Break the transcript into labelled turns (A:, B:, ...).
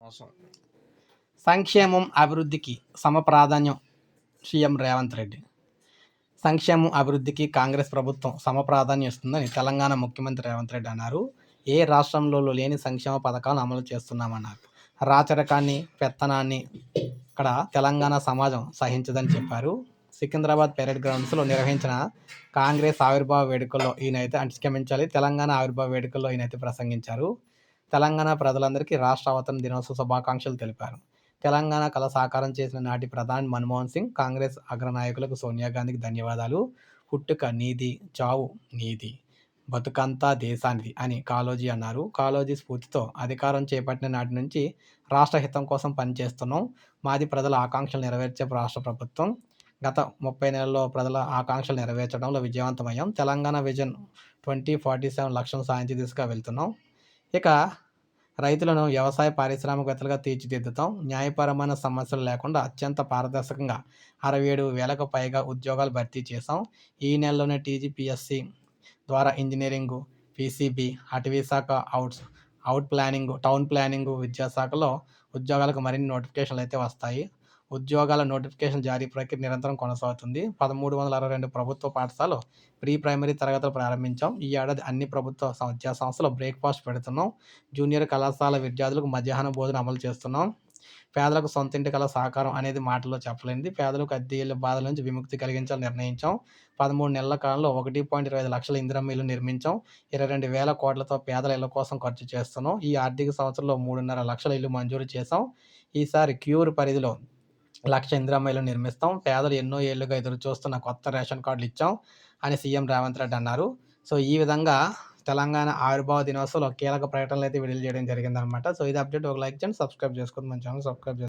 A: మోసం.
B: సంక్షేమం, అభివృద్ధికి సమప్రాధాన్యం సీఎం రేవంత్ రెడ్డి. సంక్షేమం, అభివృద్ధికి కాంగ్రెస్ ప్రభుత్వం సమప్రాధాన్యం ఇస్తుందని తెలంగాణ ముఖ్యమంత్రి రేవంత్ రెడ్డి అన్నారు. ఏ రాష్ట్రంలో లేని సంక్షేమ పథకాలను అమలు చేస్తున్నామన్నారు. రాచరికాన్ని, పెత్తనాన్ని ఇక్కడ తెలంగాణ సమాజం సహించదని చెప్పారు. సికింద్రాబాద్ పెరేడ్ గ్రౌండ్స్లో నిర్వహించిన కాంగ్రెస్ ఆవిర్భావ వేడుకల్లో ఈయనైతే క్షమించాలి తెలంగాణ ఆవిర్భావ వేడుకల్లో ఈయనైతే ప్రసంగించారు. తెలంగాణ ప్రజలందరికీ రాష్ట్ర అవతరణ దినోత్సవ శుభాకాంక్షలు తెలిపారు. తెలంగాణ కళ సాకారం చేసిన నాటి ప్రధాని మన్మోహన్ సింగ్, కాంగ్రెస్ అగ్రనాయకులకు సోనియా గాంధీకి ధన్యవాదాలు. పుట్టుక నీది, చావు నీది, బతుకంతా దేశానిది అని కాళోజీ అన్నారు. కాళోజీ స్ఫూర్తితో అధికారం చేపట్టిన నాటి నుంచి రాష్ట్ర హితం కోసం పనిచేస్తున్నాం. మాది ప్రజల ఆకాంక్షలు నెరవేర్చే రాష్ట్ర ప్రభుత్వం. గత 30 నెలల్లో ప్రజల ఆకాంక్షలు నెరవేర్చడంలో విజయవంతమయ్యాం. తెలంగాణ విజన్ 2047 లక్ష్యం సాధించే దిశగా వెళ్తున్నాం. ఇక రైతులను వ్యవసాయ పారిశ్రామికవేత్తలుగా తీర్చిదిద్దుతాం. న్యాయపరమైన సమస్యలు లేకుండా అత్యంత పారదర్శకంగా 67,000కు పైగా ఉద్యోగాలు భర్తీ చేశాం. ఈ నెలలోనే టీజీపీఎస్సీ ద్వారా ఇంజనీరింగు, పీసీబీ, అటవీ శాఖ, టౌన్ ప్లానింగు, విద్యాశాఖలో ఉద్యోగాలకు మరిన్ని నోటిఫికేషన్లు అయితే వస్తాయి. ఉద్యోగాల నోటిఫికేషన్ జారీ ప్రక్రియ నిరంతరం కొనసాగుతుంది. 1362 ప్రభుత్వ పాఠశాలలో ప్రీ ప్రైమరీ తరగతులు ప్రారంభించాం. ఈ ఏడాది అన్ని ప్రభుత్వ విద్యా సంస్థలు బ్రేక్ఫాస్ట్ పెడుతున్నాం. జూనియర్ కళాశాల విద్యార్థులకు మధ్యాహ్న భోజనం అమలు చేస్తున్నాం. పేదలకు సొంతింటి కళ సాకారం అనేది మాటల్లో చెప్పలేనిది. పేదలకు అద్దె ఇళ్ల బాధల నుంచి విముక్తి కలిగించాలని నిర్ణయించాం. 13 నెలల కాలంలో 1.25 లక్షల ఇందిరమ్మ ఇళ్లు నిర్మించాం. 22,000 కోట్లతో పేదల ఇళ్ల కోసం ఖర్చు చేస్తున్నాం. ఈ ఆర్థిక సంవత్సరంలో 3.5 లక్షల ఇళ్లు మంజూరు చేశాం. ఈసారి క్యూర్ పరిధిలో 1,00,000 ఇందిరమ్మ ఇళ్లు నిర్మిస్తాం. పేదలు ఎన్నో ఏళ్లుగా ఎదురు చూస్తున్న కొత్త రేషన్ కార్డులు ఇచ్చాం అని సీఎం రేవంత్ రెడ్డి అన్నారు. సో ఈ విధంగా తెలంగాణ ఆవిర్భావ దినోత్సవంలో కీలక ప్రకటనలు అయితే విడుదల చేయడం జరిగిందనమాట. సో ఇది అప్డేట్. ఒక లైక్ చేయండి, సబ్స్క్రైబ్ చేసుకోండి, మన ఛానల్ సబ్స్క్రైబ్ చేసుకోండి.